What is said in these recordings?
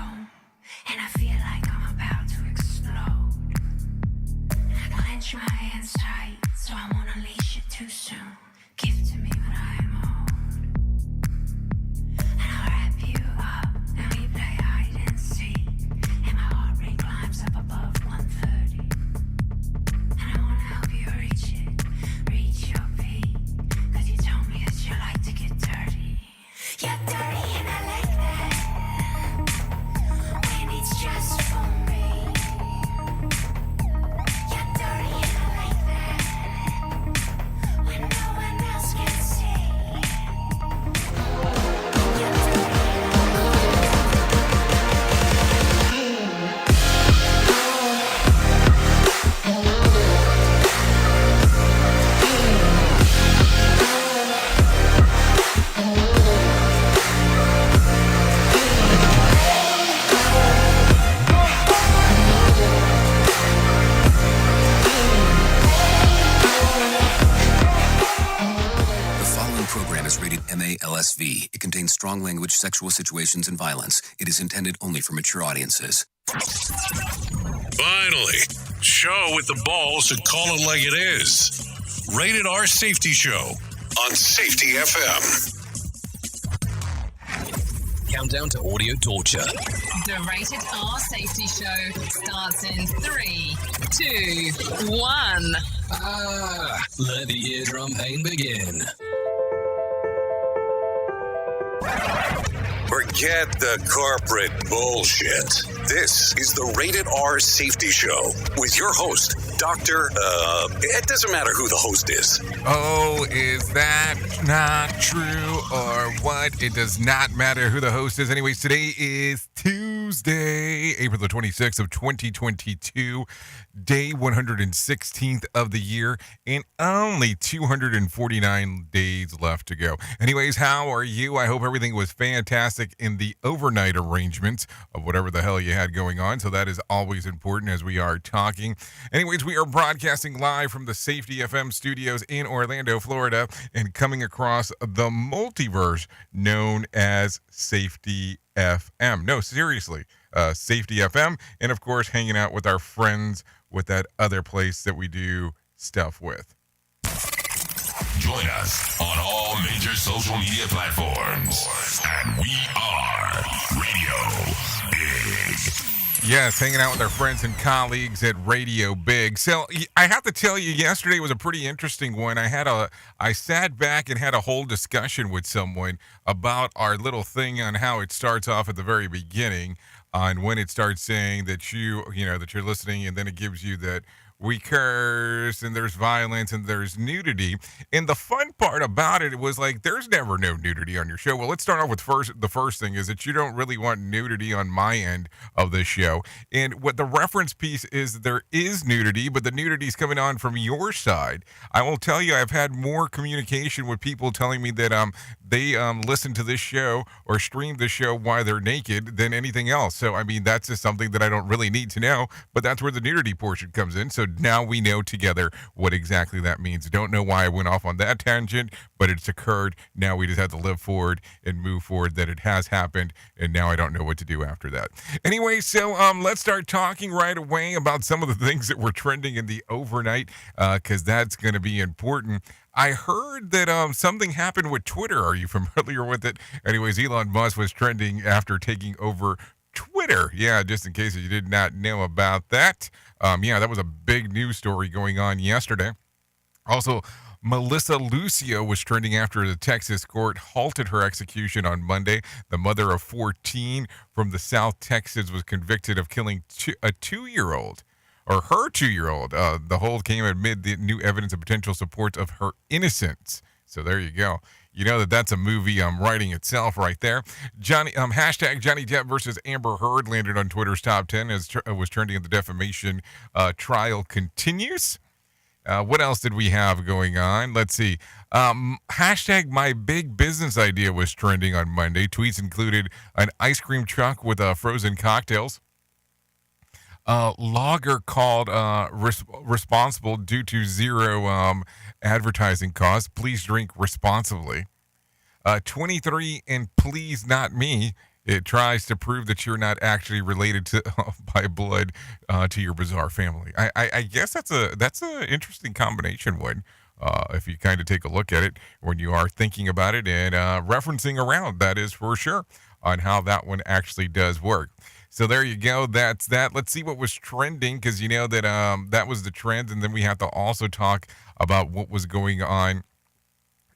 room, and I feel like I'm about to explode. And I clench my hands tight, so I won't unleash it too soon. Give to me what I am owed, and I'll wrap you up, and we play hide and seek. And my heart rate climbs up above 130, and I wanna help you reach your peak, 'cause you told me that you like to get dirty. You're dirty and I like that, when it's just for me. You're dirty and I like that, when no one else can see. You're dirty and The following program is rated MA-LSV. It contains strong language, sexual situations, and violence. It is intended only for mature audiences. Finally, show with the balls to call it like it is. Rated R Safety Show on Safety FM. Countdown to audio torture. The Rated R Safety Show starts in 3, 2, 1. Let the eardrum pain begin. Forget the corporate bullshit. This is the Rated R Safety Show with your host, Dr. It doesn't matter who the host is. Oh, is that not true or what? It does not matter who the host is. Anyways, today is Tuesday, April the 26th of 2022, day 116th of the year, and only 249 days left to go. Anyways, how are you? I hope everything was fantastic in the overnight arrangements of whatever the hell you had going on. So that is always important as we are talking. Anyways, we are broadcasting live from the Safety FM studios in Orlando, Florida, and coming across the multiverse known as Safety FM. No, seriously, Safety FM. And of course, hanging out with our friends with that other place that we do stuff with. Join us on all major social media platforms. And we are Radio Big. Yes, hanging out with our friends and colleagues at Radio Big. So I have to tell you, yesterday was a pretty interesting one. I sat back and had a whole discussion with someone about our little thing on how it starts off at the very beginning, on when it starts saying that that you're listening, and then it gives you that we curse and there's violence and there's nudity. And the fun part about it was like, there's never no nudity on your show. Well, let's start off with the first thing is that you don't really want nudity on my end of this show. And what the reference piece is, there is nudity, but the nudity is coming on from your side. I will tell you, I've had more communication with people telling me that they listen to this show or stream this show while they're naked than anything else. So, I mean, that's just something that I don't really need to know, but that's where the nudity portion comes in. So now we know together what exactly that means. Don't know why I went off on that tangent, but it's occurred. Now we just have to live forward and move forward that it has happened, and now I don't know what to do after that. Anyway, so let's start talking right away about some of the things that were trending in the overnight, because that's going to be important. I heard that something happened with Twitter. Are you familiar with it? Anyways, Elon Musk was trending after taking over Twitter. Yeah, just in case you did not know about that. That was a big news story going on yesterday. Also, Melissa Lucio was trending after the Texas court halted her execution on Monday. The mother of 14 from the South Texas was convicted of killing a 2-year-old. Or her 2-year-old. The hold came amid the new evidence of potential support of her innocence. So there you go. You know that's a movie writing itself right there. Hashtag Johnny Depp versus Amber Heard landed on Twitter's top 10 as was trending. The defamation trial continues. What else did we have going on? Let's see. Hashtag my big business idea was trending on Monday. Tweets included an ice cream truck with frozen cocktails. Logger called responsible due to zero advertising costs. Please drink responsibly. 23 and please not me. It tries to prove that you're not actually related to by blood to your bizarre family. I guess that's a interesting combination one. If you kind of take a look at it when you are thinking about it and referencing around, that is for sure, on how that one actually does work. So there you go. That's that. Let's see what was trending, because you know that that was the trend, and then we have to also talk about what was going on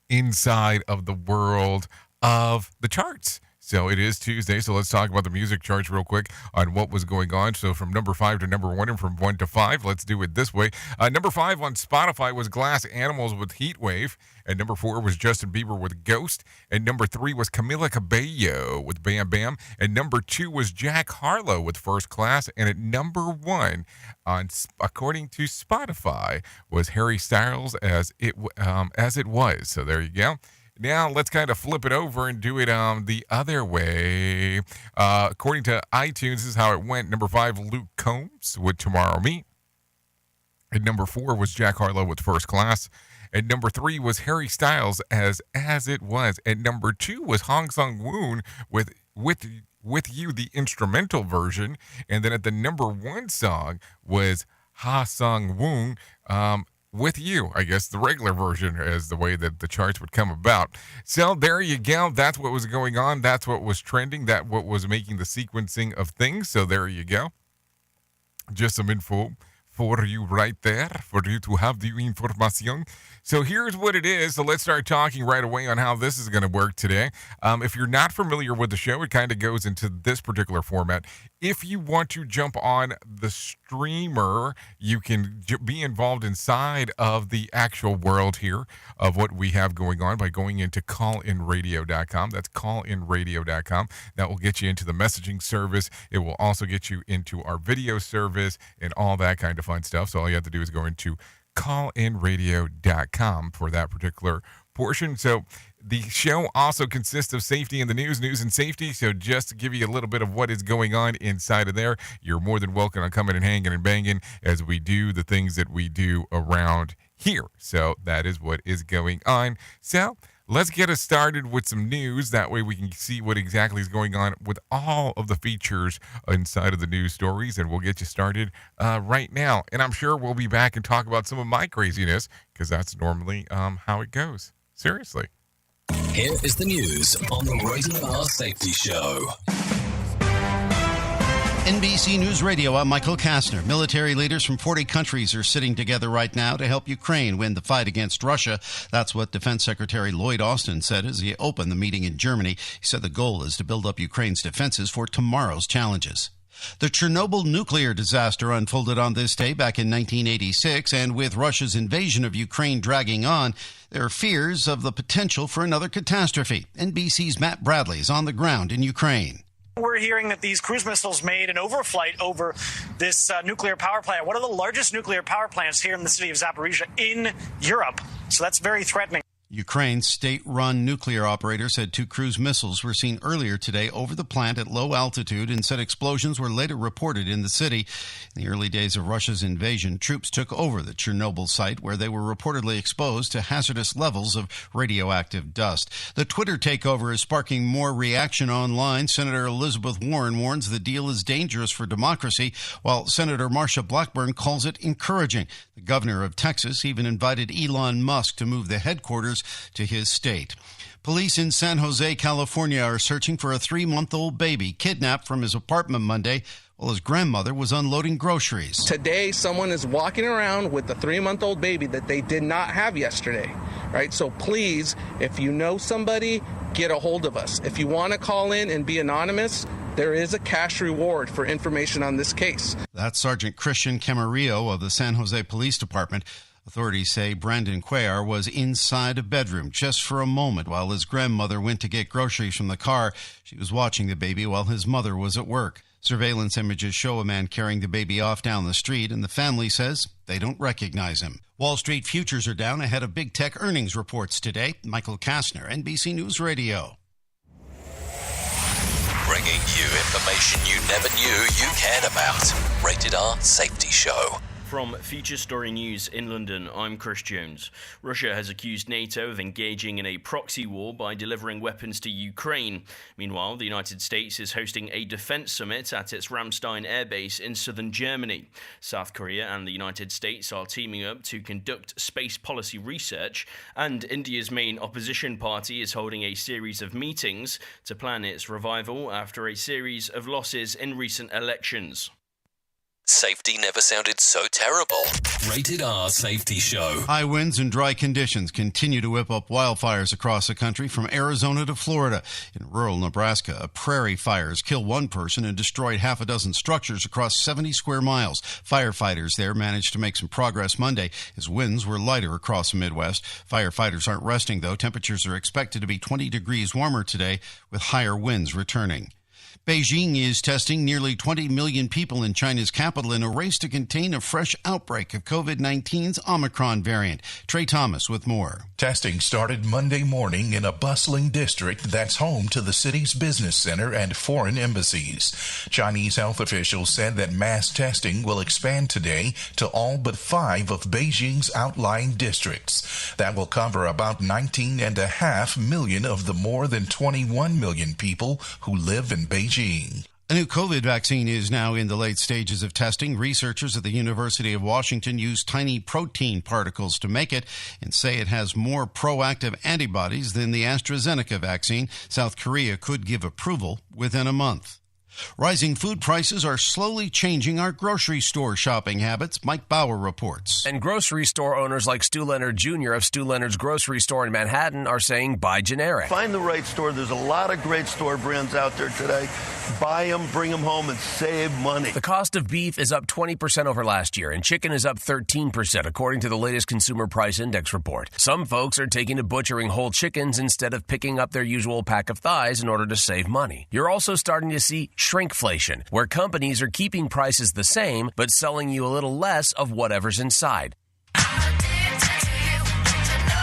inside of the world of the charts. So it is Tuesday, so let's talk about the music charts real quick on what was going on. So from number 5 to number 1 and from 1 to 5, let's do it this way. Number 5 on Spotify was Glass Animals with Heat Wave. And number 4 was Justin Bieber with Ghost. And number 3 was Camila Cabello with Bam Bam. And number 2 was Jack Harlow with First Class. And at number 1, according to Spotify, was Harry Styles as it was. So there you go. Now, let's kind of flip it over and do it the other way. According to iTunes, this is how it went. Number 5, Luke Combs with Tomorrow Me. And number 4 was Jack Harlow with First Class. And number 3 was Harry Styles as It Was. And number 2 was Hong Sung-woon with You, the instrumental version. And then at the number 1 song was Ha Sung-woon, with You, I guess the regular version is the way that the charts would come about. So there you go. That's what was going on. That's what was trending. That's what was making the sequencing of things. So there you go. Just some info for you right there, for you to have the information. So here's what it is. So let's start talking right away on how this is going to work today. If you're not familiar with the show, it kind of goes into this particular format. If you want to jump on the streamer, you can be involved inside of the actual world here of what we have going on by going into callinradio.com. That's callinradio.com. That will get you into the messaging service. It will also get you into our video service and all that kind of fun stuff. So all you have to do is go into callinradio.com for that particular portion. So the show also consists of safety in the news and safety. So just to give you a little bit of what is going on inside of there, you're more than welcome to come in and hanging and banging as we do the things that we do around here. So that is what is going on. So let's get us started with some news. That way we can see what exactly is going on with all of the features inside of the news stories, and we'll get you started right now. And I'm sure we'll be back and talk about some of my craziness, because that's normally how it goes. Seriously. Here is the news on the Rated R Safety Show. NBC News Radio, I'm Michael Kastner. Military leaders from 40 countries are sitting together right now to help Ukraine win the fight against Russia. That's what Defense Secretary Lloyd Austin said as he opened the meeting in Germany. He said the goal is to build up Ukraine's defenses for tomorrow's challenges. The Chernobyl nuclear disaster unfolded on this day back in 1986, and with Russia's invasion of Ukraine dragging on, there are fears of the potential for another catastrophe. NBC's Matt Bradley is on the ground in Ukraine. We're hearing that these cruise missiles made an overflight over this nuclear power plant, one of the largest nuclear power plants here in the city of Zaporizhzhia in Europe. So that's very threatening. Ukraine's state-run nuclear operator said 2 cruise missiles were seen earlier today over the plant at low altitude and said explosions were later reported in the city. In the early days of Russia's invasion, troops took over the Chernobyl site where they were reportedly exposed to hazardous levels of radioactive dust. The Twitter takeover is sparking more reaction online. Senator Elizabeth Warren warns the deal is dangerous for democracy, while Senator Marsha Blackburn calls it encouraging. The governor of Texas even invited Elon Musk to move the headquarters to his state. Police in San Jose, California are searching for a 3-month-old baby kidnapped from his apartment Monday while his grandmother was unloading groceries. Today, someone is walking around with a 3-month-old baby that they did not have yesterday, right? So please, if you know somebody, get a hold of us. If you want to call in and be anonymous, there is a cash reward for information on this case. That's Sergeant Christian Camarillo of the San Jose Police Department. Authorities say Brandon Cuellar was inside a bedroom just for a moment while his grandmother went to get groceries from the car. She was watching the baby while his mother was at work. Surveillance images show a man carrying the baby off down the street, and the family says they don't recognize him. Wall Street futures are down ahead of big tech earnings reports today. Michael Kastner, NBC News Radio. Bringing you information you never knew you cared about. Rated R Safety Show. From Future Story News in London, I'm Chris Jones. Russia has accused NATO of engaging in a proxy war by delivering weapons to Ukraine. Meanwhile, the United States is hosting a defense summit at its Ramstein airbase in southern Germany. South Korea and the United States are teaming up to conduct space policy research, and India's main opposition party is holding a series of meetings to plan its revival after a series of losses in recent elections. Safety never sounded so terrible. Rated R Safety Show. High winds and dry conditions continue to whip up wildfires across the country from Arizona to Florida. In rural Nebraska, prairie fires killed one person and destroyed half a dozen structures across 70 square miles. Firefighters there managed to make some progress Monday as winds were lighter across the Midwest. Firefighters aren't resting, though. Temperatures are expected to be 20 degrees warmer today with higher winds returning. Beijing is testing nearly 20 million people in China's capital in a race to contain a fresh outbreak of COVID-19's Omicron variant. Trey Thomas with more. Testing started Monday morning in a bustling district that's home to the city's business center and foreign embassies. Chinese health officials said that mass testing will expand today to all but 5 of Beijing's outlying districts. That will cover about 19.5 million of the more than 21 million people who live in Beijing. A new COVID vaccine is now in the late stages of testing. Researchers at the University of Washington use tiny protein particles to make it and say it has more proactive antibodies than the AstraZeneca vaccine. South Korea could give approval within a month. Rising food prices are slowly changing our grocery store shopping habits, Mike Bauer reports. And grocery store owners like Stu Leonard Jr. of Stu Leonard's Grocery Store in Manhattan are saying buy generic. Find the right store. There's a lot of great store brands out there today. Buy them, bring them home, and save money. The cost of beef is up 20% over last year, and chicken is up 13%, according to the latest Consumer Price Index report. Some folks are taking to butchering whole chickens instead of picking up their usual pack of thighs in order to save money. You're also starting to see shrinkflation, where companies are keeping prices the same, but selling you a little less of whatever's inside.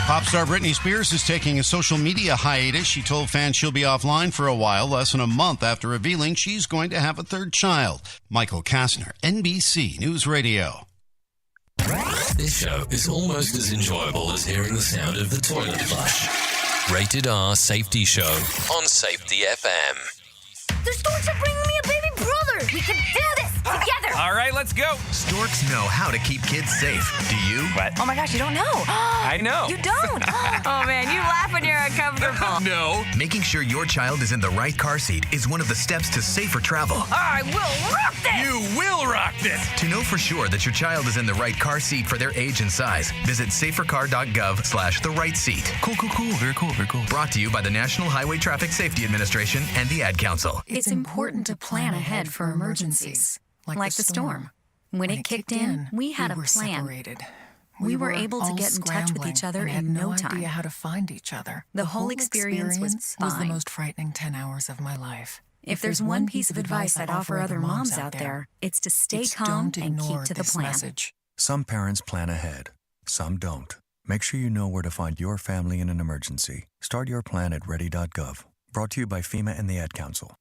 Pop star Britney Spears is taking a social media hiatus. She told fans she'll be offline for a while, less than a month after revealing she's going to have a third child. Michael Kastner, NBC News Radio. This show is almost as enjoyable as hearing the sound of the toilet flush. Rated R Safety Show on Safety FM. The storks are bringing me a baby brother. We can do this together. All right, let's go. Storks know how to keep kids safe. Do you? What? Oh my gosh, you don't know. I know. You don't? Oh man, you laugh when you're uncomfortable. No. Making sure your child is in the right car seat is one of the steps to safer travel. I will rock this. You will rock this. To know for sure that your child is in the right car seat for their age and size, visit safercar.gov/the right seat. Cool. Very cool. Brought to you by the National Highway Traffic Safety Administration and the Ad Council. It's important to plan ahead for emergencies, like the storm. When it kicked in, we had a plan. Separated. We were able to get in touch with each other in no time. Idea how to find each other. The whole experience was fine. the most frightening 10 hours of my life. If there's one piece of advice I'd offer other moms out there, it's to stay calm and keep to the plan. Message. Some parents plan ahead, some don't. Make sure you know where to find your family in an emergency. Start your plan at ready.gov. Brought to you by FEMA and the Ad Council.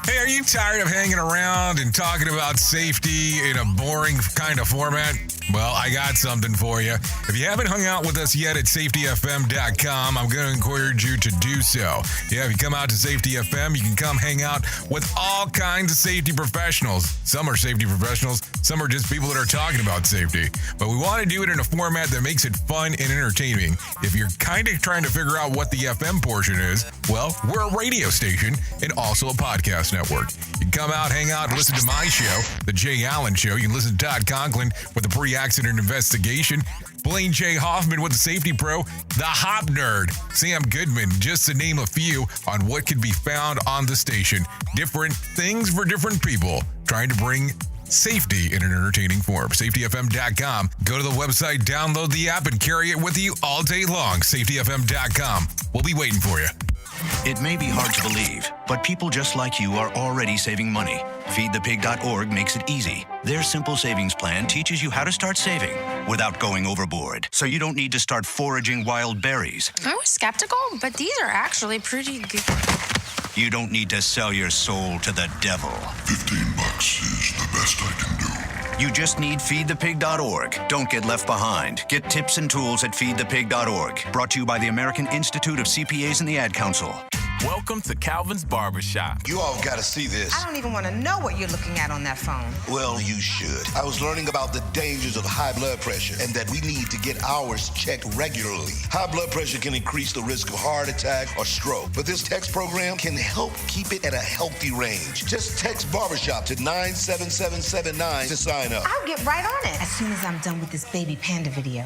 Hey, are you tired of hanging around and talking about safety in a boring kind of format? Well, I got something for you. If you haven't hung out with us yet at safetyfm.com, I'm going to encourage you to do so. Yeah, if you come out to Safety FM, you can come hang out with all kinds of safety professionals. Some are safety professionals, some are just people that are talking about safety. But we want to do it in a format that makes it fun and entertaining. If you're kind of trying to figure out what the FM portion is, well, we're a radio station and also a podcast network. You can come out, hang out, and listen to my show, The Jay Allen Show. You can listen to Todd Conklin with the pre-accident investigation, Blaine J. Hoffman with the Safety Pro, the Hop Nerd, Sam Goodman, just to name a few on what can be found on the station. Different things for different people, trying to bring safety in an entertaining form. SafetyFM.com. Go to the website, download the app, and carry it with you all day long. SafetyFM.com. We'll be waiting for you. It may be hard to believe, but people just like you are already saving money. FeedThePig.org makes it easy. Their simple savings plan teaches you how to start saving without going overboard, so you don't need to start foraging wild berries. I was skeptical, but these are actually pretty good. You don't need to sell your soul to the devil. $15 is the best I can do. You just need feedthepig.org. Don't get left behind. Get tips and tools at feedthepig.org. Brought to you by the American Institute of CPAs and the Ad Council. Welcome to Calvin's Barbershop. You all got to see this. I don't even want to know what you're looking at on that phone. Well, you should. I was learning about the dangers of high blood pressure and that we need to get ours checked regularly. High blood pressure can increase the risk of heart attack or stroke, but this text program can help keep it at a healthy range. Just text Barbershop to 97779 to sign up. I'll get right on it as soon as I'm done with this baby panda video.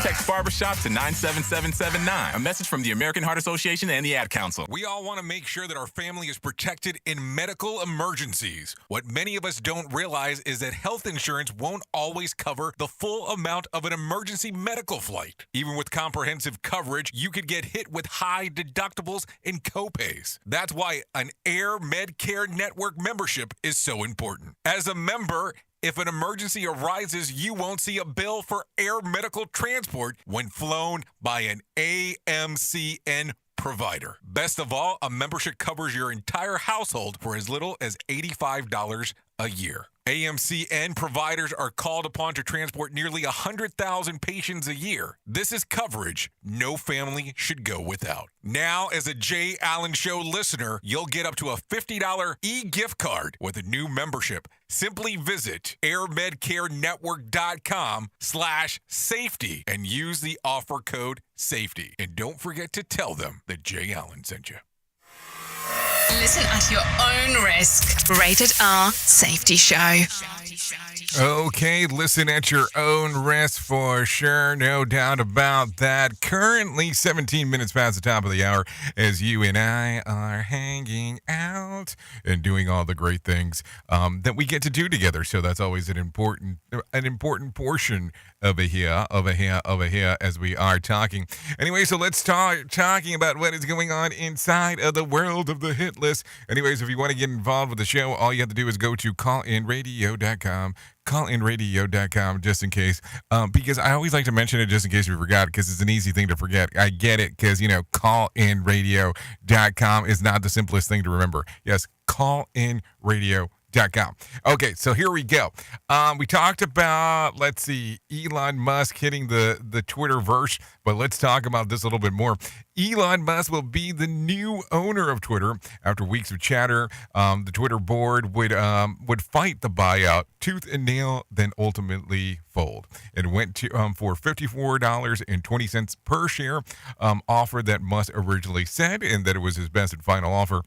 Text Barbershop to 97779. A message from the American Heart Association and the Ad Council. We all want to make sure that our family is protected in medical emergencies. What many of us don't realize is that health insurance won't always cover the full amount of an emergency medical flight. Even with comprehensive coverage, you could get hit with high deductibles and copays. That's why an Air Medcare Network membership is so important. As a member, if an emergency arises, you won't see a bill for air medical transport when flown by an AMCN provider. Best of all, a membership covers your entire household for as little as $85 a year. AMCN providers are called upon to transport nearly 100,000 patients a year. This is coverage no family should go without. Now, as a Jay Allen Show listener, you'll get up to a $50 e-gift card with a new membership. Simply visit airmedcarenetwork.com/safety and use the offer code SAFETY. And don't forget to tell them that Jay Allen sent you. Listen at your own risk. Rated R Safety Show. Okay, listen at your own risk for sure. No doubt about that. Currently 17 minutes past the top of the hour as you and I are hanging out and doing all the great things that we get to do together. So that's always an important portion over here as we are talking. Anyway, so let's start talking about what is going on inside of the world of the hit list. Anyways, if you want to get involved with the show, all you have to do is go to callinradio.com. callinradio.com just in case, because I always like to mention it just in case we forgot, because it's an easy thing to forget. I get it, because, callinradio.com is not the simplest thing to remember. Yes, callinradio.com. Okay, so here we go. We talked about, Elon Musk hitting the Twitterverse, but let's talk about this a little bit more. Elon Musk will be the new owner of Twitter. After weeks of chatter, the Twitter board would fight the buyout tooth and nail, then ultimately fold. It went to for $54.20 per share offer that Musk originally said, and that it was his best and final offer.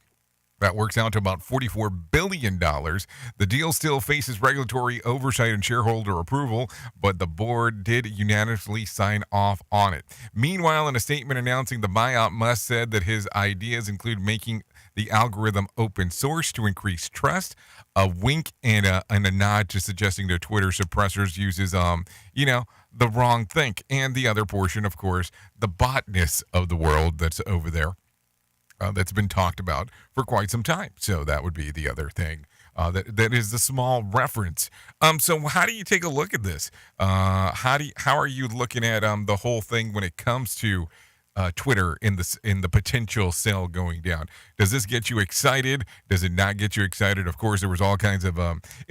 That works out to about $44 billion. The deal still faces regulatory oversight and shareholder approval, but the board did unanimously sign off on it. Meanwhile, in a statement announcing the buyout, Musk said that his ideas include making the algorithm open source to increase trust, a wink and a nod to suggesting that Twitter suppressors uses, the wrong think. And the other portion, of course, the botness of the world that's over there. That's been talked about for quite some time. So that would be the other thing. That is the small reference. So how do you take a look at this? How are you looking at the whole thing when it comes to Twitter in the potential sale going down? Does this get you excited? Does it not get you excited? Of course, there was all kinds of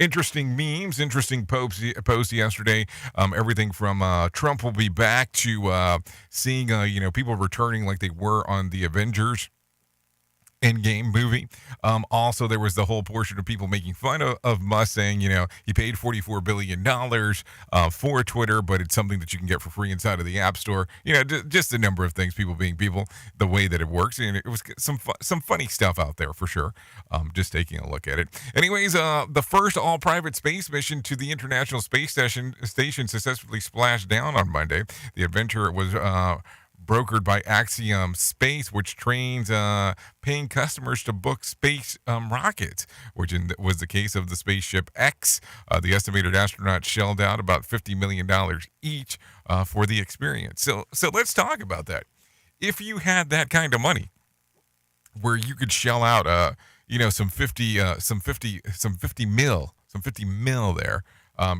interesting memes, interesting posts yesterday. Everything from Trump will be back to seeing people returning like they were on the Avengers Endgame movie. Also, there was the whole portion of people making fun of Musk, saying, he paid $44 billion for Twitter, but it's something that you can get for free inside of the App Store. Just a number of things, people being people, the way that it works. And it was some funny stuff out there for sure. Just taking a look at it. Anyways, the first all-private space mission to the International Space Station successfully splashed down on Monday. The adventure was brokered by Axiom Space, which trains paying customers to book space rockets, which was the case of the Spaceship X. The estimated astronauts shelled out about $50 million each for the experience. So let's talk about that. If you had that kind of money, where you could shell out, some 50 mil there,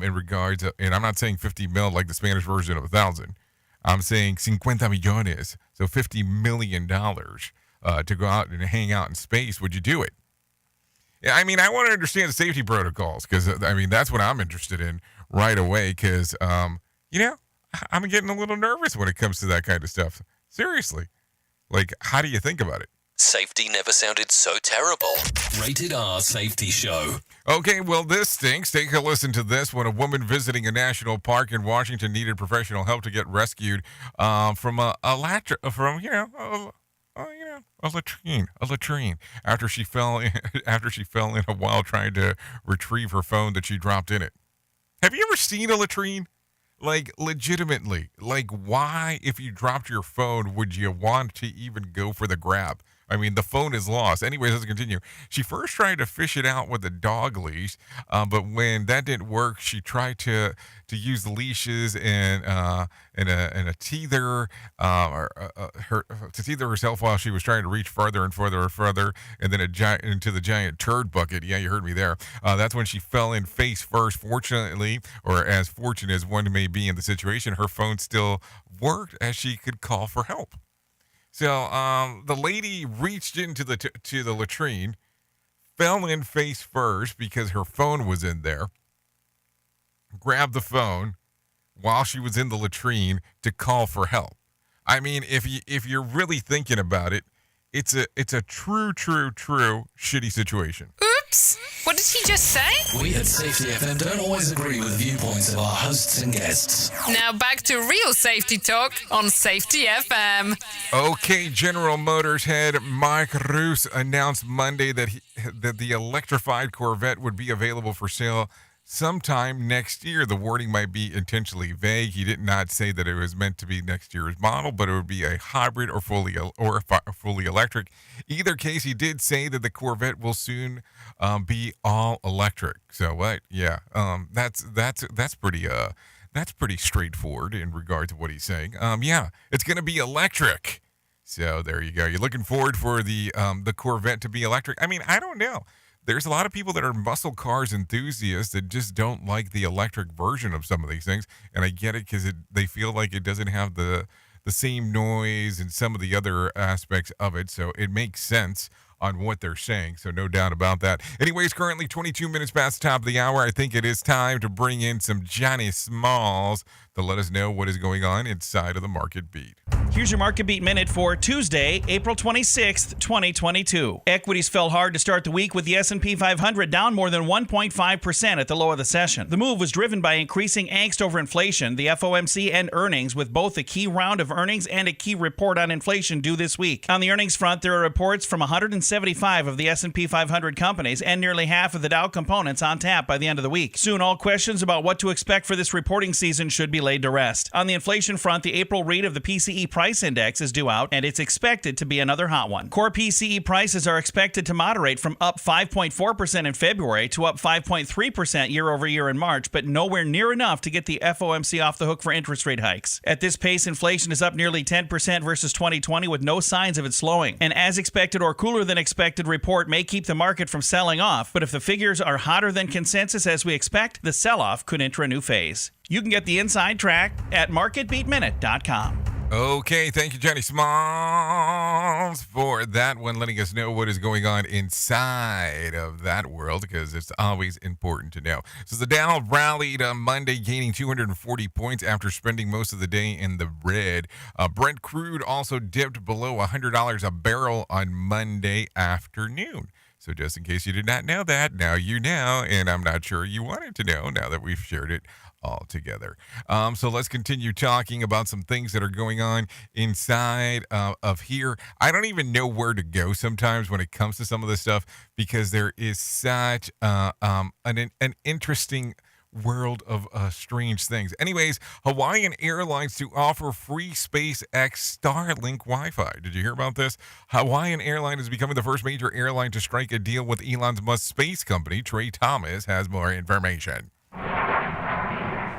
in regards, and I'm not saying 50 mil like the Spanish version of 1,000. I'm saying 50 millones, so $50 million to go out and hang out in space. Would you do it? Yeah, I want to understand the safety protocols, because, that's what I'm interested in right away because, you know, I'm getting a little nervous when it comes to that kind of stuff. Seriously. Like, how do you think about it? Safety never sounded so terrible. Rated R Safety Show. Okay, well, this stinks. Take a listen to this. When a woman visiting a national park in Washington needed professional help to get rescued from a latrine after she fell in a while trying to retrieve her phone that she dropped in it. Have you ever seen a latrine? Like, legitimately, like, why, if you dropped your phone, would you want to even go for the grab? I mean, the phone is lost. Anyways, let's continue. She first tried to fish it out with a dog leash, but when that didn't work, she tried to use leashes and a teether, to teether herself while she was trying to reach further and further and further, and then into the giant turd bucket. Yeah, you heard me there. That's when she fell in face first. Fortunately, or as fortunate as one may be in the situation, her phone still worked as she could call for help. So the lady reached into to the latrine, fell in face first because her phone was in there, grabbed the phone while she was in the latrine to call for help. I mean, if you're really thinking about it, it's a true shitty situation. Oops! What did he just say? We at Safety FM don't always agree with the viewpoints of our hosts and guests. Now back to real safety talk on Safety FM. Okay, General Motors head Mike Roos announced Monday that the electrified Corvette would be available for sale sometime next year. The wording might be intentionally vague. He did not say that it was meant to be next year's model, but it would be a hybrid or fully electric. Either case, he did say that the Corvette will soon be all electric. So what? Yeah, that's pretty straightforward in regard to what he's saying. Yeah, it's going to be electric. So there you go. You're looking forward for the Corvette to be electric. I mean, I don't know. There's a lot of people that are muscle cars enthusiasts that just don't like the electric version of some of these things, and I get it because they feel like it doesn't have the same noise and some of the other aspects of it, so it makes sense on what they're saying, so no doubt about that. Anyways, currently 22 minutes past the top of the hour. I think it is time to bring in some Johnny Smalls to let us know what is going on inside of the Market Beat. Here's your Market Beat Minute for Tuesday, April 26th, 2022. Equities fell hard to start the week with the S&P 500 down more than 1.5% at the low of the session. The move was driven by increasing angst over inflation, the FOMC, and earnings, with both a key round of earnings and a key report on inflation due this week. On the earnings front, there are reports from 175 of the S&P 500 companies and nearly half of the Dow components on tap by the end of the week. Soon, all questions about what to expect for this reporting season should be laid to rest. On the inflation front, the April read of the PCE price index is due out, and it's expected to be another hot one. Core PCE prices are expected to moderate from up 5.4% in February to up 5.3% year over year in March, but nowhere near enough to get the FOMC off the hook for interest rate hikes. At this pace, inflation is up nearly 10% versus 2020 with no signs of it slowing. An as expected or cooler than expected report may keep the market from selling off, but if the figures are hotter than consensus as we expect, the sell-off could enter a new phase. You can get the inside track at marketbeatminute.com. Okay, thank you, Johnny Smalls, for that one, letting us know what is going on inside of that world, because it's always important to know. So the Dow rallied on Monday, gaining 240 points after spending most of the day in the red. Brent crude also dipped below $100 a barrel on Monday afternoon. So just in case you did not know that, now you know, and I'm not sure you wanted to know now that we've shared it all together. So let's continue talking about some things that are going on inside of here. I don't even know where to go sometimes when it comes to some of this stuff, because there is such an interesting world of strange things. Anyways, Hawaiian Airlines to offer free SpaceX Starlink Wi-Fi. Did you hear about this? Hawaiian Airlines is becoming the first major airline to strike a deal with Elon Musk's space company. Trey Thomas has more information.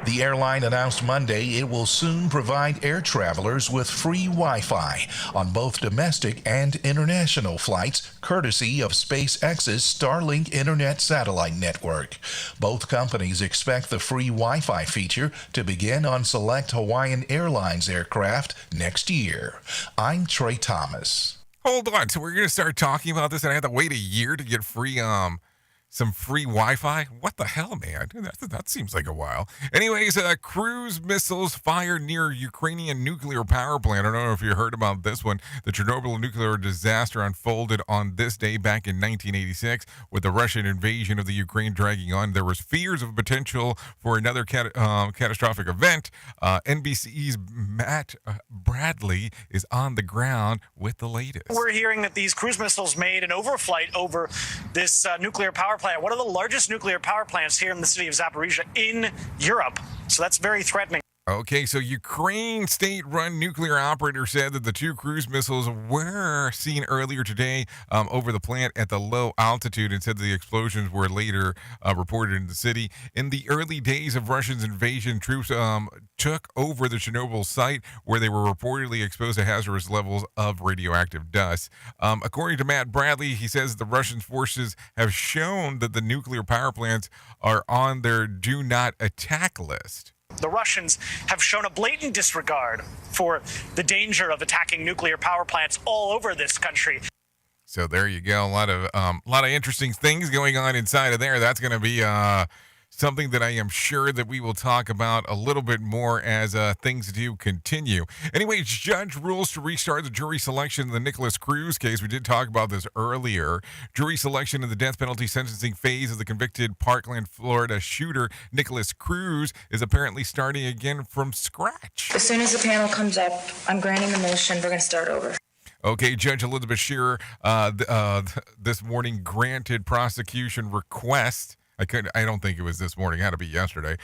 The airline announced Monday it will soon provide air travelers with free Wi-Fi on both domestic and international flights, courtesy of SpaceX's Starlink Internet satellite network. Both companies expect the free Wi-Fi feature to begin on select Hawaiian Airlines aircraft next year. I'm Trey Thomas. Hold on. So we're going to start talking about this, and I had to wait a year to get free some free Wi-Fi? What the hell, man? That seems like a while. Anyways, cruise missiles fired near Ukrainian nuclear power plant. I don't know if you heard about this one. The Chernobyl nuclear disaster unfolded on this day back in 1986 with the Russian invasion of the Ukraine dragging on. There was fears of potential for another catastrophic event. NBC's Matt Bradley is on the ground with the latest. We're hearing that these cruise missiles made an overflight over this nuclear power plant, one of the largest nuclear power plants here in the city of Zaporizhzhia in Europe. So that's very threatening. Okay, so Ukraine state-run nuclear operator said that the two cruise missiles were seen earlier today over the plant at the low altitude, and said the explosions were later reported in the city. In the early days of Russia's invasion, troops took over the Chernobyl site where they were reportedly exposed to hazardous levels of radioactive dust. According to Matt Bradley, he says the Russian forces have shown that the nuclear power plants are on their do not attack list. The Russians have shown a blatant disregard for the danger of attacking nuclear power plants all over this country. So there you go. A lot of interesting things going on inside of there. That's going to be something that I am sure that we will talk about a little bit more as things do continue. Anyways, judge rules to restart the jury selection in the Nicholas Cruz case. We did talk about this earlier. Jury selection in the death penalty sentencing phase of the convicted Parkland, Florida shooter Nicholas Cruz is apparently starting again from scratch. As soon as the panel comes up, I'm granting the motion. We're going to start over. Okay, Judge Elizabeth Shearer this morning granted prosecution request. I don't think it was this morning. It had to be yesterday.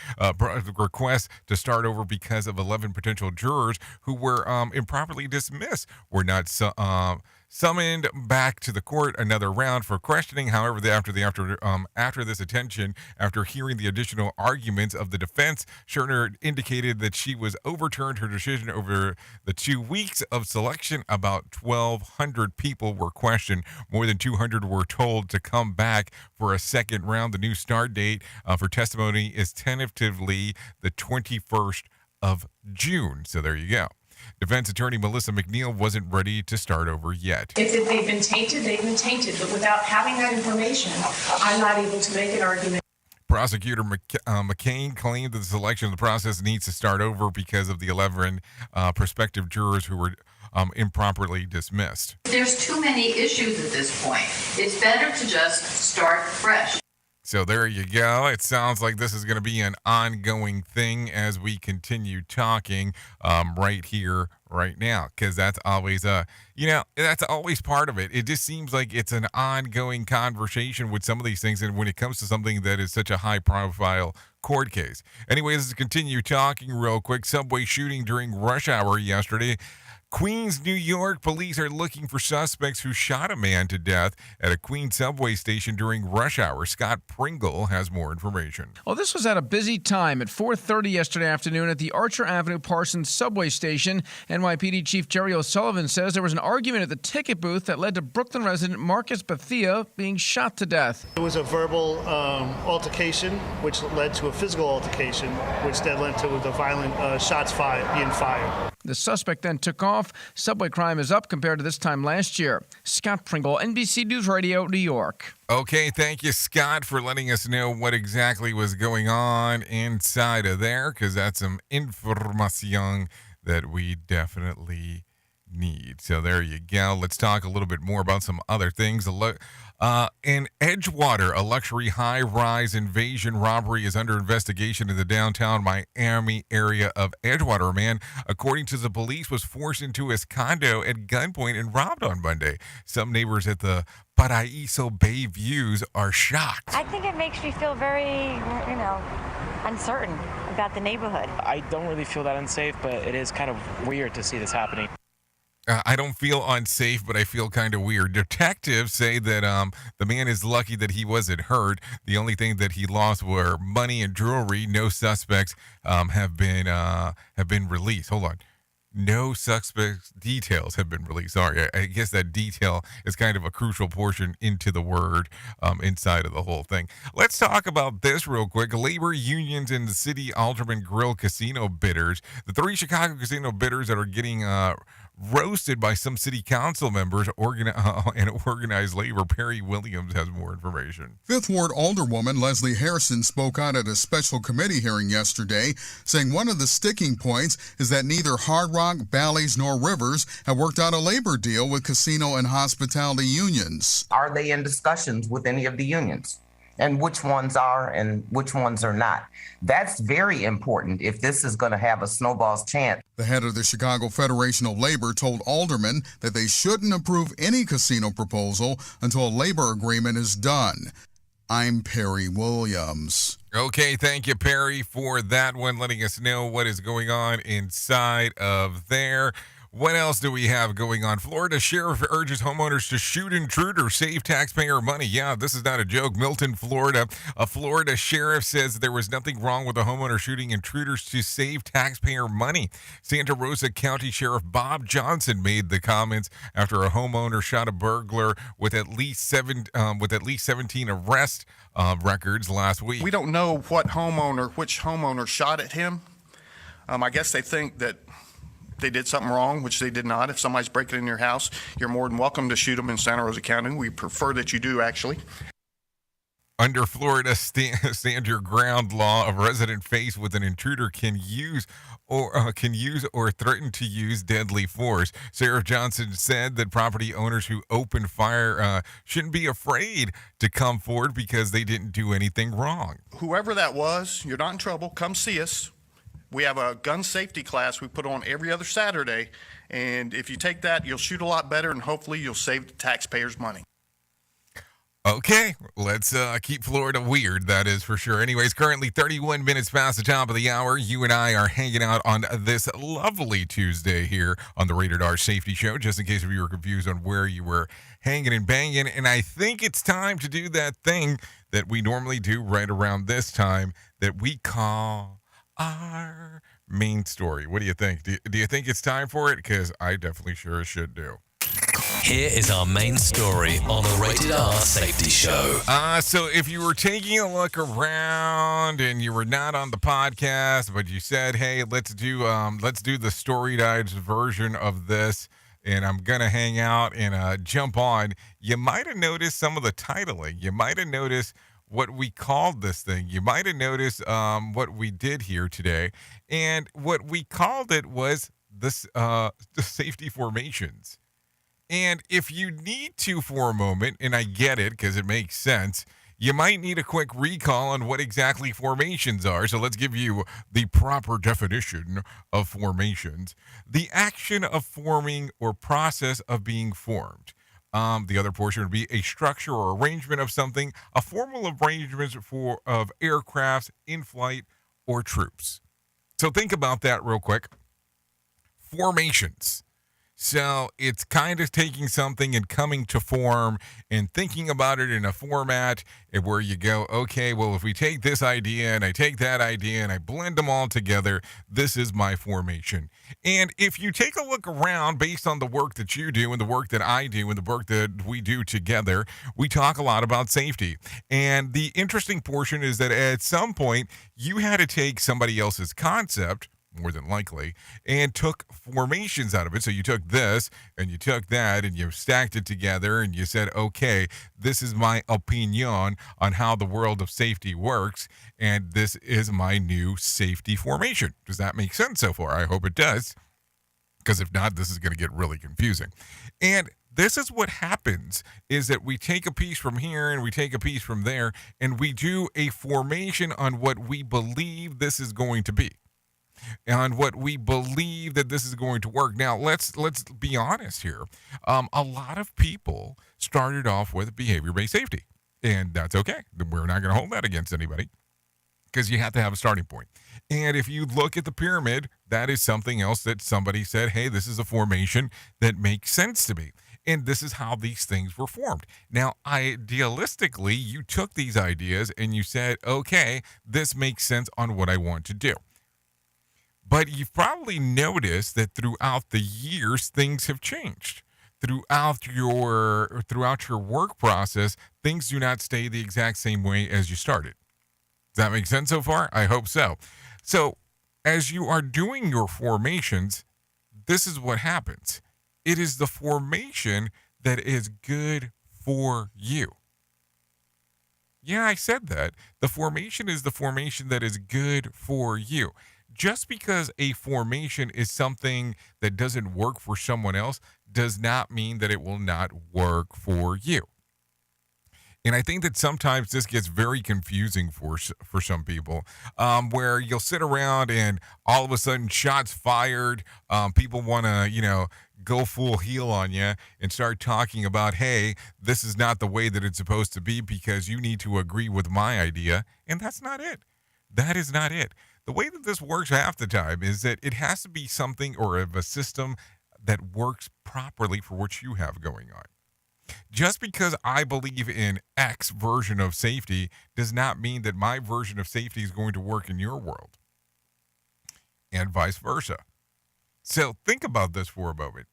Request to start over because of 11 potential jurors who were improperly dismissed were not summoned back to the court another round for questioning. However, after this attention, after hearing the additional arguments of the defense, Scherner indicated that she was overturned her decision over the 2 weeks of selection. About 1,200 people were questioned. More than 200 were told to come back for a second round. The new start date for testimony is tentatively the 21st of June. So there you go. Defense attorney Melissa McNeil wasn't ready to start over yet. If they've been tainted, they've been tainted. But without having that information, I'm not able to make an argument. Prosecutor McCain claimed that the selection of the process needs to start over because of the 11 prospective jurors who were improperly dismissed. There's too many issues at this point. It's better to just start fresh. So there you go. It sounds like this is going to be an ongoing thing as we continue talking right here, right now, because that's always that's always part of it. It just seems like it's an ongoing conversation with some of these things, and when it comes to something that is such a high-profile court case. Anyways, let's continue talking real quick. Subway shooting during rush hour yesterday. Queens, New York, police are looking for suspects who shot a man to death at a Queens subway station during rush hour. Scott Pringle has more information. Well, this was at a busy time at 4:30 yesterday afternoon at the Archer Avenue Parsons subway station. NYPD Chief Jerry O'Sullivan says there was an argument at the ticket booth that led to Brooklyn resident Marcus Bethia being shot to death. It was a verbal altercation, which led to a physical altercation, which then led to the violent shots being fired. The suspect then took off. Subway crime is up compared to this time last year. Scott Pringle, NBC News Radio, New York. Okay, thank you, Scott, for letting us know what exactly was going on inside of there, because that's some information that we definitely need. So there you go. Let's talk a little bit more about some other things. In Edgewater, a luxury high-rise invasion robbery is under investigation in the downtown Miami area of Edgewater. A man, according to the police, was forced into his condo at gunpoint and robbed on Monday. Some neighbors at the Paraíso Bay Views are shocked. I think it makes me feel very, uncertain about the neighborhood. I don't really feel that unsafe, but it is kind of weird to see this happening. I don't feel unsafe, but I feel kind of weird. Detectives say that the man is lucky that he wasn't hurt. The only thing that he lost were money and jewelry. No suspects have been released. Hold on. no suspect details have been released. Sorry, I guess that detail is kind of a crucial portion into the word inside of the whole thing. Let's talk about this real quick. Labor unions and the City Alderman Grill casino bidders. The 3 Chicago casino bidders that are getting roasted by some city council members and organized labor. Perry Williams has more information. Fifth Ward Alderwoman Leslie Harrison spoke out at a special committee hearing yesterday, saying one of the sticking points is that neither Hard Rock, Bally's, nor Rivers have worked out a labor deal with casino and hospitality unions. Are they in discussions with any of the unions? And which ones are and which ones are not? That's very important if this is going to have a snowball's chance. The head of the Chicago Federation of Labor told aldermen that they shouldn't approve any casino proposal until a labor agreement is done. I'm Perry Williams. Okay, thank you, Perry, for that one, letting us know what is going on inside of there. What else do we have going on? Florida sheriff urges homeowners to shoot intruders, save taxpayer money. Yeah, this is not a joke. Milton, Florida. A Florida sheriff says there was nothing wrong with a homeowner shooting intruders to save taxpayer money. Santa Rosa County Sheriff Bob Johnson made the comments after a homeowner shot a burglar with at least 17 arrest records last week. We don't know which homeowner shot at him. I guess they think that they did something wrong, which they did not. If somebody's breaking in your house, you're more than welcome to shoot them in Santa Rosa County. We prefer that you do, actually. Under Florida stand your ground law, a resident faced with an intruder can use or threaten to use deadly force. Sheriff Johnson said that property owners who open fire shouldn't be afraid to come forward because they didn't do anything wrong. Whoever that was, you're not in trouble. Come see us. We have a gun safety class we put on every other Saturday, and if you take that, you'll shoot a lot better, and hopefully you'll save the taxpayers money. Okay, let's keep Florida weird, that is for sure. Anyways, currently 31 minutes past the top of the hour. You and I are hanging out on this lovely Tuesday here on the Rated R Safety Show, just in case if you were confused on where you were hanging and banging. And I think it's time to do that thing that we normally do right around this time that we call our main story. What do you think? Do you think it's time for it? Because I definitely sure should do. Here is our main story on the Rated R Safety Show. So if you were taking a look around and you were not on the podcast, but you said, hey, let's do the Story Guides version of this, and I'm going to hang out and jump on, you might have noticed some of the titling. You might have noticed what we called this thing. You might have noticed what we did here today. And what we called it was this the safety formations. And if you need to for a moment, and I get it because it makes sense, you might need a quick recall on what exactly formations are. So let's give you the proper definition of formations. The action of forming or process of being formed. The other portion would be a structure or arrangement of something, a formal arrangement of aircrafts in flight or troops. So think about that real quick. Formations. So it's kind of taking something and coming to form and thinking about it in a format where you go, okay, well, if we take this idea and I take that idea and I blend them all together, this is my formation. And if you take a look around based on the work that you do and the work that I do and the work that we do together, we talk a lot about safety. And the interesting portion is that at some point you had to take somebody else's concept, more than likely, and took formations out of it. So you took this and you took that and you stacked it together and you said, okay, this is my opinion on how the world of safety works, and this is my new safety formation. Does that make sense so far? I hope it does, because if not, this is going to get really confusing. And this is what happens, is that we take a piece from here and we take a piece from there and we do a formation on what we believe this is going to be. And what we believe that this is going to work. Now, let's be honest here. A lot of people started off with behavior-based safety, and that's okay. We're not going to hold that against anybody because you have to have a starting point. And if you look at the pyramid, that is something else that somebody said, hey, this is a formation that makes sense to me. And this is how these things were formed. Now, idealistically, you took these ideas and you said, okay, this makes sense on what I want to do. But you've probably noticed that throughout the years, things have changed. Throughout your work process, things do not stay the exact same way as you started. Does that make sense so far? I hope so. So as you are doing your formations, this is what happens. It is the formation that is good for you. Yeah, I said that. The formation is the formation that is good for you. Just because a formation is something that doesn't work for someone else does not mean that it will not work for you. And I think that sometimes this gets very confusing for some people, where you'll sit around and all of a sudden shots fired. People want to, go full heel on you and start talking about, hey, this is not the way that it's supposed to be because you need to agree with my idea. And that's not it. That is not it. The way that this works half the time is that it has to be something or of a system that works properly for what you have going on. Just because I believe in X version of safety does not mean that my version of safety is going to work in your world, and vice versa. So think about this for a moment.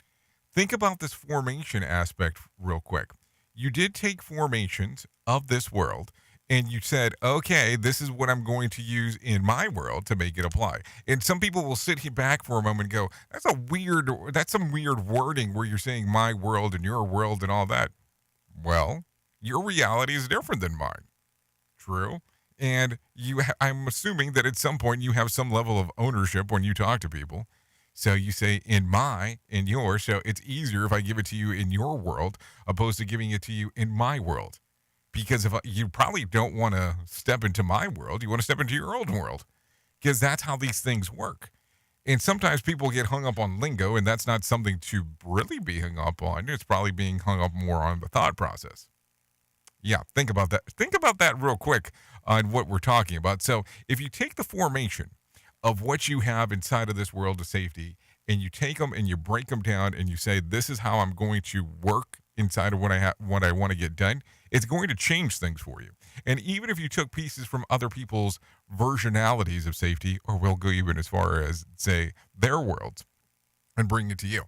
Think about this formation aspect real quick. You did take formations of this world, and you said, okay, this is what I'm going to use in my world to make it apply. And some people will sit here back for a moment and go, that's some weird wording where you're saying my world and your world and all that. Well, your reality is different than mine. True. And I'm assuming that at some point you have some level of ownership when you talk to people. So you say in yours. So it's easier if I give it to you in your world opposed to giving it to you in my world. Because if you probably don't want to step into my world, you want to step into your own world, because that's how these things work. And sometimes people get hung up on lingo, and that's not something to really be hung up on. It's probably being hung up more on the thought process. Yeah, think about that. Think about that real quick on what we're talking about. So if you take the formation of what you have inside of this world of safety, and you take them and you break them down, and you say, this is how I'm going to work inside of what I want to get done, it's going to change things for you. And even if you took pieces from other people's versionalities of safety, or we'll go even as far as, say, their worlds, and bring it to you.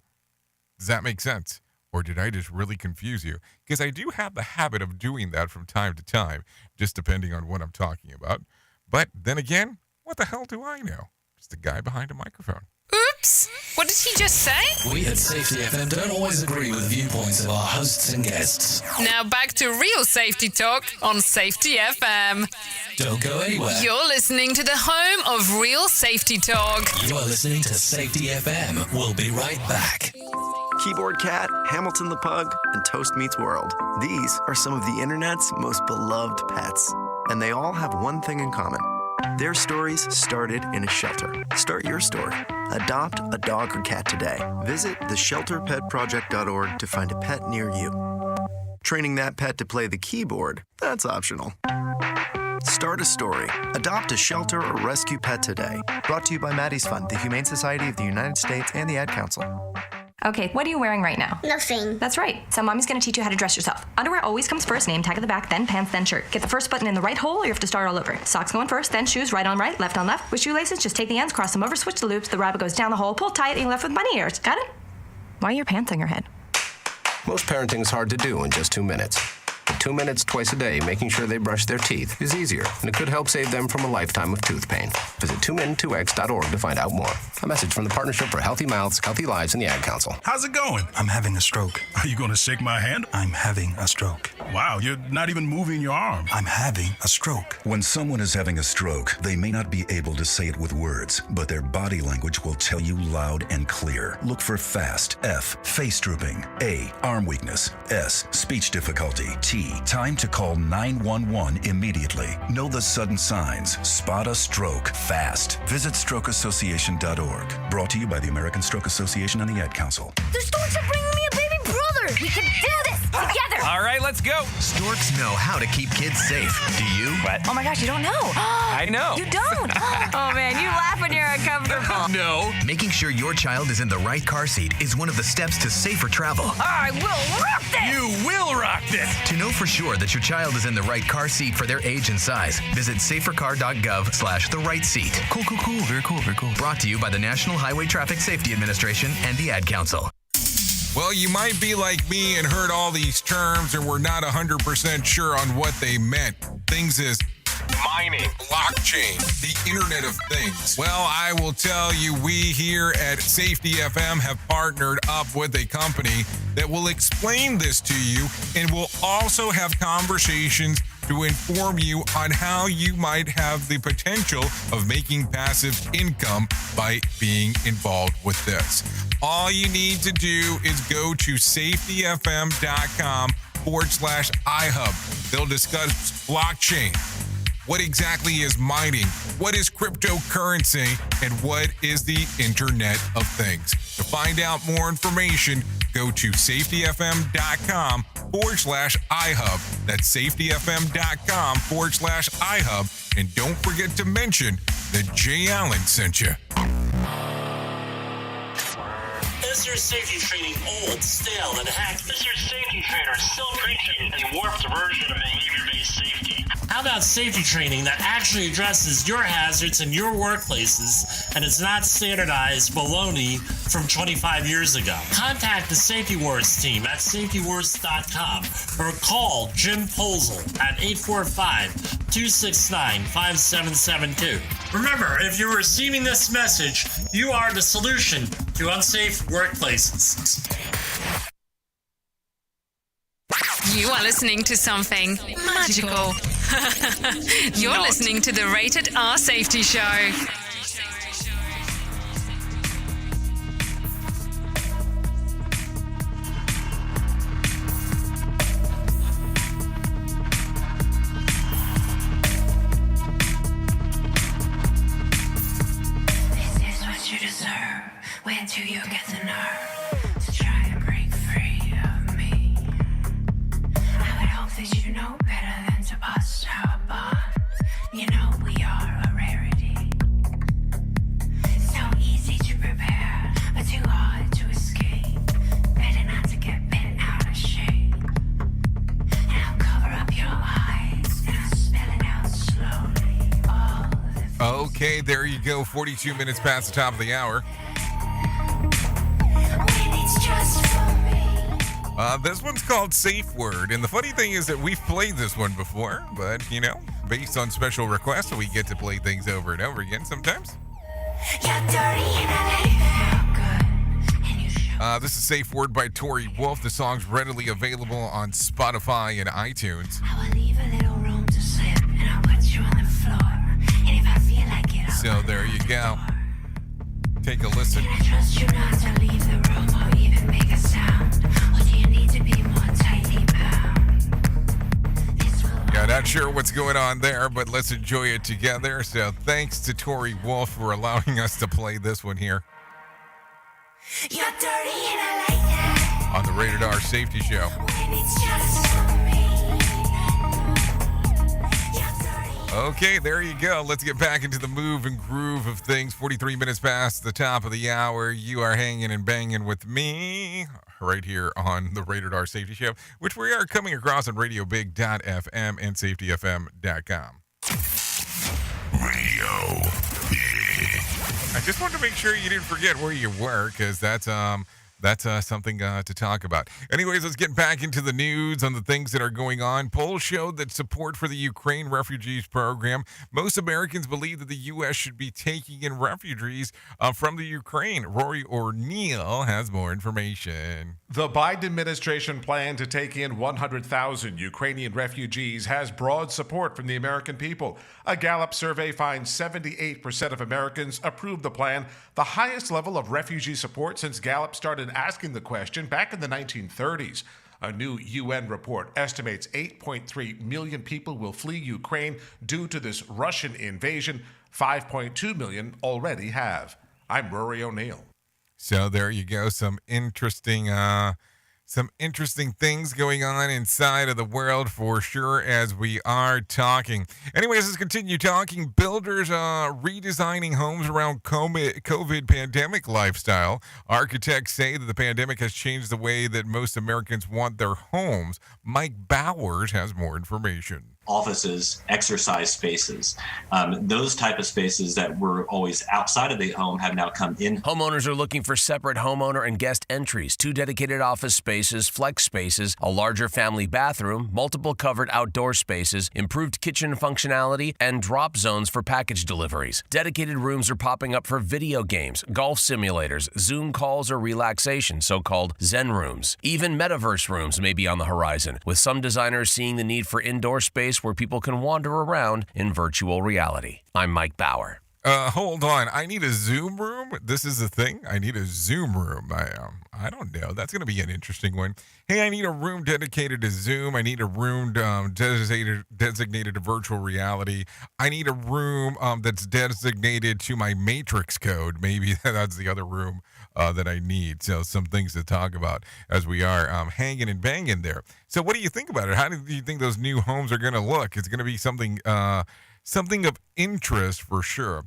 Does that make sense? Or did I just really confuse you? Because I do have the habit of doing that from time to time, just depending on what I'm talking about. But then again, what the hell do I know? Just a guy behind a microphone. Oops! What did he just say? We at Safety FM don't always agree with viewpoints of our hosts and guests. Now back to real safety talk on Safety FM. Don't go anywhere. You're listening to the home of real safety talk. You are listening to Safety FM. We'll be right back. Keyboard Cat, Hamilton the Pug, and Toast Meets World. These are some of the internet's most beloved pets. And they all have one thing in common. Their stories started in a shelter. Start your story. Adopt a dog or cat today. Visit theshelterpetproject.org to find a pet near you. Training that pet to play the keyboard, that's optional. Start a story. Adopt a shelter or rescue pet today. Brought to you by Maddie's Fund, the Humane Society of the United States, and the Ad Council. Okay, what are you wearing right now? Nothing. That's right. So mommy's going to teach you how to dress yourself. Underwear always comes first, name tag at the back, then pants, then shirt. Get the first button in the right hole or you have to start all over. Socks going first, then shoes, right on right, left on left. With shoelaces, just take the ends, cross them over, switch the loops, the rabbit goes down the hole, pull tight, and you're left with bunny ears. Got it? Why are your pants on your head? Most parenting is hard to do in just 2 minutes. But 2 minutes twice a day making sure they brush their teeth is easier, and it could help save them from a lifetime of tooth pain. Visit 2min2x.org to find out more. A message from the Partnership for Healthy Mouths, Healthy Lives, and the Ad Council. How's it going? I'm having a stroke. Are you going to shake my hand? I'm having a stroke. Wow, you're not even moving your arm. I'm having a stroke. When someone is having a stroke, they may not be able to say it with words, but their body language will tell you loud and clear. Look for FAST. F, face drooping. A, arm weakness. S, speech difficulty. T, time to call 911 immediately. Know the sudden signs. Spot a stroke fast. Visit strokeassociation.org. Brought to you by the American Stroke Association and the Ad Council. The storks are bringing me a baby brother! together. We can do this together. All right, let's go. Storks know how to keep kids safe. Do you? Oh my gosh, you don't know. I know. You don't. Oh man, you laugh when you're uncomfortable. No. Making sure your child is in the right car seat is one of the steps to safer travel. I will rock this. You will rock this. To know for sure that your child is in the right car seat for their age and size, visit safercar.gov/the right seat. Cool. Very cool. Brought to you by the National Highway Traffic Safety Administration and the Ad Council. Well, you might be like me and heard all these terms and were not 100% sure on what they meant. Things as mining, blockchain, the Internet of Things. Well, I will tell you, we here at Safety FM have partnered up with a company that will explain this to you and will also have conversations to inform you on how you might have the potential of making passive income by being involved with this. All you need to do is go to safetyfm.com/iHub. They'll discuss blockchain. What exactly is mining? What is cryptocurrency? And what is the Internet of Things? To find out more information, go to safetyfm.com/iHub. That's safetyfm.com/iHub. And don't forget to mention that Jay Allen sent you. Is your safety training old, stale, and hacked? Is your safety trainer still preaching a warped version of behavior-based safety? How about safety training that actually addresses your hazards in your workplaces and is not standardized baloney from 25 years ago? Contact the Safety Wars team at safetywars.com or call Jim Posel at 845-269-5772. Remember, if you're receiving this message, you are the solution to unsafe workplaces. You are listening to something magical. You're listening to the Rated R Safety Show. This is what you deserve. When do you get the nerve to try and break free of me? I would hope that you know better than to bust our bond. You know we are a rarity. So easy to prepare, but too hard to escape. Better not to get bent out of shape. And I'll cover up your eyes and I'll spell it out slowly. All the Okay, there you go. 42 minutes past the top of the hour. This one's called Safe Word, and the funny thing is that we've played this one before, but, you know, based on special requests, we get to play things over and over again sometimes. This is Safe Word by Tori Wolf. The song's readily available on Spotify and iTunes. I will leave a little room to slip, and I'll put you on the floor. And if I feel like it, I'll So there you go. Take a listen. I trust you not to leave the room or even make a sound. Or do you need to be more tightly bound? Yeah, not sure what's going on there, but let's enjoy it together. So thanks to Tori Wolf for allowing us to play this one here You're dirty and I like that. on the Rated R Safety Show. When it's just for me. Okay, there you go. Let's get back into the move and groove of things. 43 minutes past the top of the hour. You are hanging and banging with me right here on the Rated R Safety Show, which we are coming across on radiobig.fm and safetyfm.com. Radio Big. I just wanted to make sure you didn't forget where you were, because that's something to talk about. Anyways, let's get back into the news on the things that are going on. Polls showed that support for the Ukraine refugees program. Most Americans believe that the U.S. should be taking in refugees from the Ukraine. Rory O'Neill has more information. The Biden administration plan to take in 100,000 Ukrainian refugees has broad support from the American people. A Gallup survey finds 78% of Americans approve the plan, the highest level of refugee support since Gallup started asking the question back in the 1930s. A new UN report estimates 8.3 million people will flee Ukraine due to this Russian invasion. 5.2 million already have. I'm Rory O'Neill. So there you go. Some interesting Some interesting things going on inside of the world for sure as we are talking. Anyways, let's continue talking. Builders redesigning homes around COVID pandemic lifestyle. Architects say that the pandemic has changed the way that most Americans want their homes. Mike Bowers has more information. Offices, exercise spaces, those type of spaces that were always outside of the home have now come in. Homeowners are looking for separate homeowner and guest entries, 2 dedicated office spaces, flex spaces, a larger family bathroom, multiple covered outdoor spaces, improved kitchen functionality, and drop zones for package deliveries. Dedicated rooms are popping up for video games, golf simulators, Zoom calls, or relaxation, so-called Zen rooms. Even metaverse rooms may be on the horizon, with some designers seeing the need for indoor space where people can wander around in virtual reality. I'm Mike Bauer. Hold on. I need a Zoom room. This is the thing. I need a Zoom room. I don't know. That's going to be an interesting one. Hey, I need a room dedicated to Zoom. I need a room designated to virtual reality. I need a room that's designated to my Matrix code. Maybe that's the other room that I need. So some things to talk about as we are hanging and banging there. So what do you think about it? How do you think those new homes are going to look? It's going to be something of interest for sure.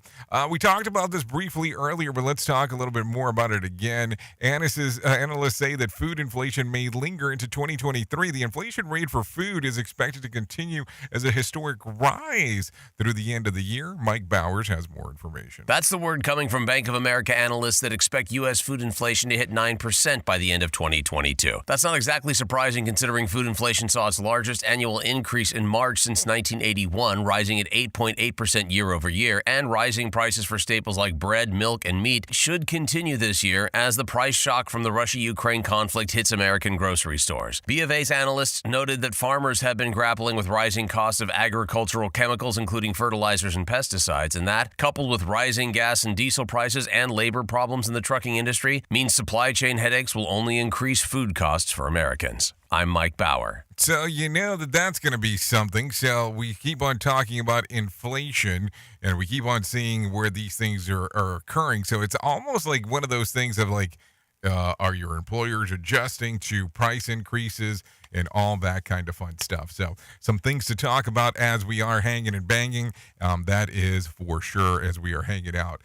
We talked about this briefly earlier, but let's talk a little bit more about it again. Analysts say that food inflation may linger into 2023. The inflation rate for food is expected to continue as a historic rise through the end of the year. Mike Bowers has more information. That's the word coming from Bank of America analysts that expect U.S. food inflation to hit 9% by the end of 2022. That's not exactly surprising considering food inflation saw its largest annual increase in March since 1981, rising at 8.8% year over year, and rising prices for staples like bread, milk, and meat should continue this year as the price shock from the Russia-Ukraine conflict hits American grocery stores. B of A's analysts noted that farmers have been grappling with rising costs of agricultural chemicals, including fertilizers and pesticides, and that, coupled with rising gas and diesel prices and labor problems in the trucking industry, means supply chain headaches will only increase food costs for Americans. I'm Mike Bauer. So you know that's going to be something. So we keep on talking about inflation, and we keep on seeing where these things are occurring. So it's almost like one of those things of like, are your employers adjusting to price increases and all that kind of fun stuff. So some things to talk about as we are hanging and banging. That is for sure as we are hanging out.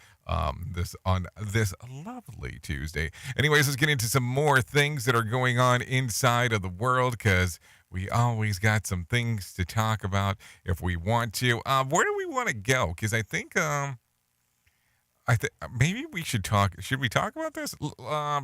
This lovely Tuesday. Anyways, let's get into some more things that are going on inside of the world, because we always got some things to talk about if we want to. Where do we want to go? Because I think maybe we should talk. Should we talk about this? Nah.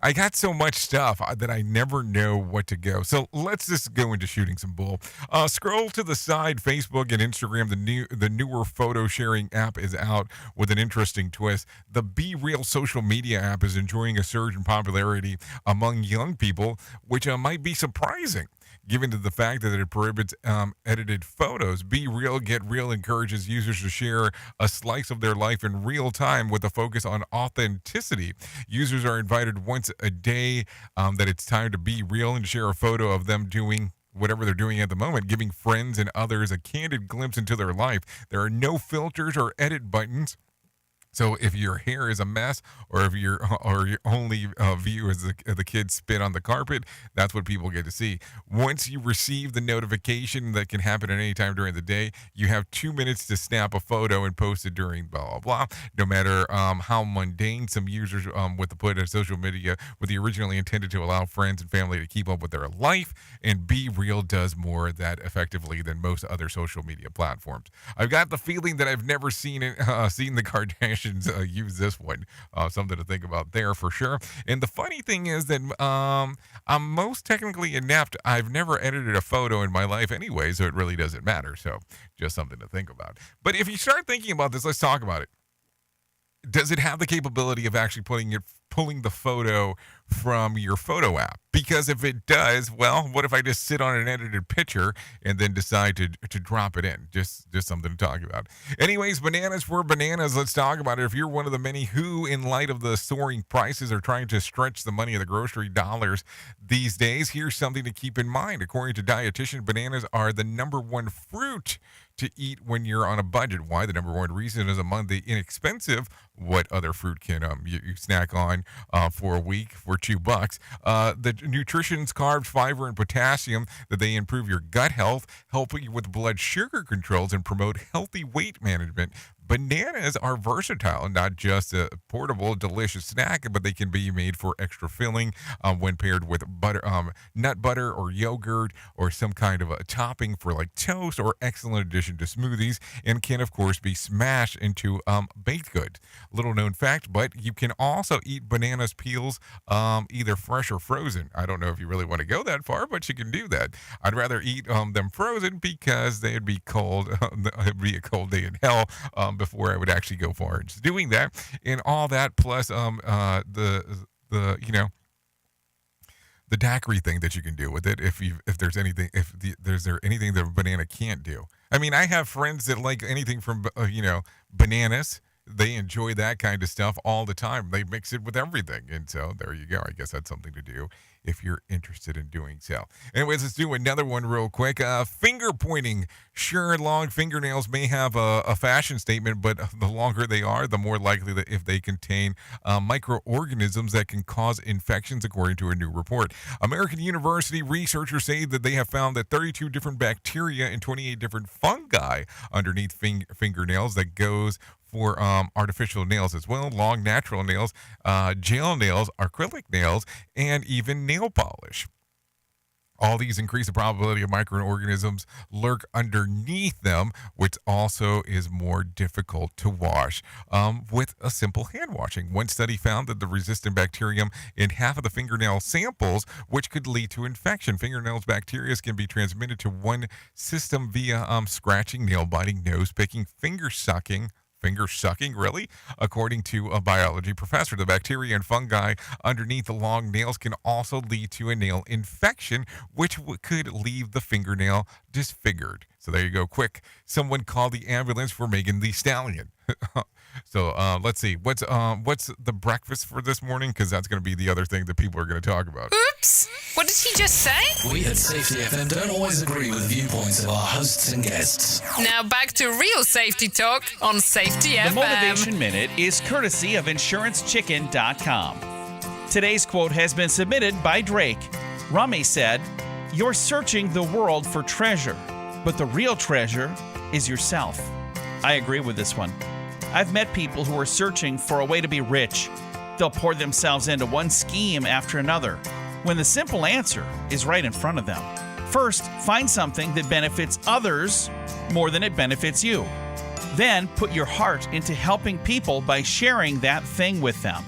I got so much stuff that I never know what to go. So let's just go into shooting some bull. Scroll to the side. Facebook and Instagram, the newer photo sharing app, is out with an interesting twist. The Be Real social media app is enjoying a surge in popularity among young people, which might be surprising, given to the fact that it prohibits edited photos. Be Real, Get Real encourages users to share a slice of their life in real time with a focus on authenticity. Users are invited once a day that it's time to be real and share a photo of them doing whatever they're doing at the moment, giving friends and others a candid glimpse into their life. There are no filters or edit buttons. So if your hair is a mess, or if your only view is the kids spit on the carpet, that's what people get to see. Once you receive the notification that can happen at any time during the day, you have 2 minutes to snap a photo and post it during blah, blah, blah. No matter how mundane, some users with the put of social media with the originally intended to allow friends and family to keep up with their life, and Be Real does more of that effectively than most other social media platforms. I've got the feeling that I've never seen the Kardashians use this one. Something to think about there for sure. And the funny thing is that I'm most technically inept. I've never edited a photo in my life anyway, so it really doesn't matter. So just something to think about. But if you start thinking about this, let's talk about it. Does it have the capability of actually pulling the photo from your photo app? Because if it does, well, what if I just sit on an edited picture and then decide to drop it in? Just something to talk about. Anyways, bananas for bananas. Let's talk about it. If you're one of the many who, in light of the soaring prices, are trying to stretch the money of the grocery dollars these days, here's something to keep in mind. According to dietitians, bananas are the #1 fruit to eat when you're on a budget. Why? The number one reason is among the inexpensive. What other fruit can you snack on for a week for $2? The nutrition's carbs, fiber, and potassium that they improve your gut health, helping you with blood sugar controls, and promote healthy weight management. Bananas are versatile, not just a portable, delicious snack, but they can be made for extra filling when paired with butter, nut butter or yogurt or some kind of a topping for like toast, or excellent addition to smoothies, and can, of course, be smashed into baked goods. Little known fact, but you can also eat bananas peels either fresh or frozen. I don't know if you really want to go that far, but you can do that. I'd rather eat them frozen because they'd be cold. It'd be a cold day in hell before I would actually go far into doing that, and all that plus the daiquiri thing that you can do with it if there's anything anything that a banana can't do. I mean, I have friends that like anything from bananas. They enjoy that kind of stuff all the time. They mix it with everything. And so there you go. I guess that's something to do if you're interested in doing so. Anyways, let's do another one real quick. Finger pointing. Sure, long fingernails may have a fashion statement, but the longer they are, the more likely that if they contain microorganisms that can cause infections, according to a new report. American University researchers say that they have found that 32 different bacteria and 28 different fungi underneath fingernails that goes for artificial nails as well, long natural nails, gel nails, acrylic nails, and even nail polish. All these increase the probability of microorganisms lurk underneath them, which also is more difficult to wash with a simple hand washing. One study found that the resistant bacterium in half of the fingernail samples, which could lead to infection. Fingernails bacteria can be transmitted to one system via scratching, nail biting, nose picking, finger sucking, really? According to a biology professor, the bacteria and fungi underneath the long nails can also lead to a nail infection, which could leave the fingernail disfigured. So there you go. Quick, someone call the ambulance for Megan Thee Stallion. So let's see. What's the breakfast for this morning? Because that's going to be the other thing that people are going to talk about. Oops! What did he just say? We at Safety FM don't always agree with the viewpoints of our hosts and guests. Now back to real safety talk on Safety FM. The Motivation Minute is courtesy of InsuranceChicken.com. Today's quote has been submitted by Drake. Rami said, "You're searching the world for treasure, but the real treasure is yourself." I agree with this one. I've met people who are searching for a way to be rich. They'll pour themselves into one scheme after another, when the simple answer is right in front of them. First, find something that benefits others more than it benefits you. Then, put your heart into helping people by sharing that thing with them.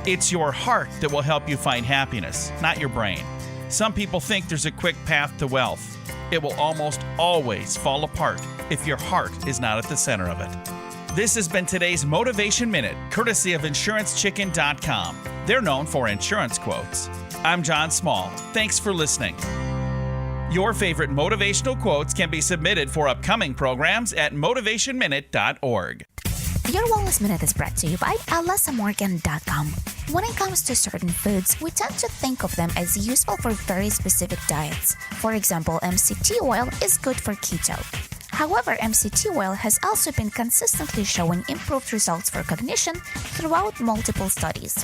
It's your heart that will help you find happiness, not your brain. Some people think there's a quick path to wealth. It will almost always fall apart if your heart is not at the center of it. This has been today's Motivation Minute, courtesy of InsuranceChicken.com. They're known for insurance quotes. I'm John Small. Thanks for listening. Your favorite motivational quotes can be submitted for upcoming programs at motivationminute.org. Your Wellness Minute is brought to you by alasamorgan.com. When it comes to certain foods, we tend to think of them as useful for very specific diets. For example, MCT oil is good for keto. However, MCT oil has also been consistently showing improved results for cognition throughout multiple studies.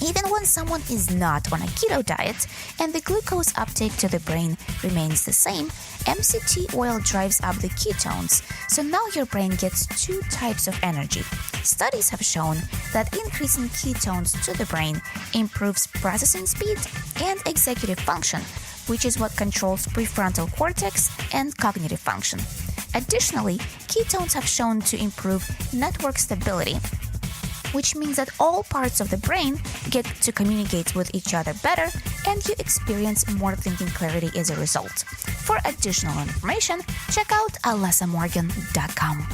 Even when someone is not on a keto diet and the glucose uptake to the brain remains the same, MCT oil drives up the ketones, so now your brain gets two types of energy. Studies have shown that increasing ketones to the brain improves processing speed and executive function, which is what controls prefrontal cortex and cognitive function. Additionally, ketones have shown to improve network stability, which means that all parts of the brain get to communicate with each other better and you experience more thinking clarity as a result. For additional information, check out alasamorgan.com.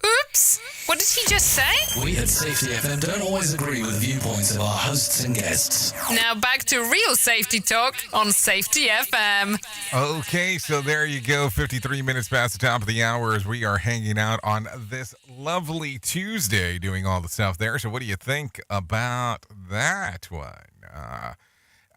Oops! What did he just say? We at Safety FM don't always agree with the viewpoints of our hosts and guests. Now back to real safety talk on Safety FM. Okay, so there you go. 53 minutes past the top of the hour as we are hanging out on this lovely Tuesday doing all the stuff there. So what do you think about that one?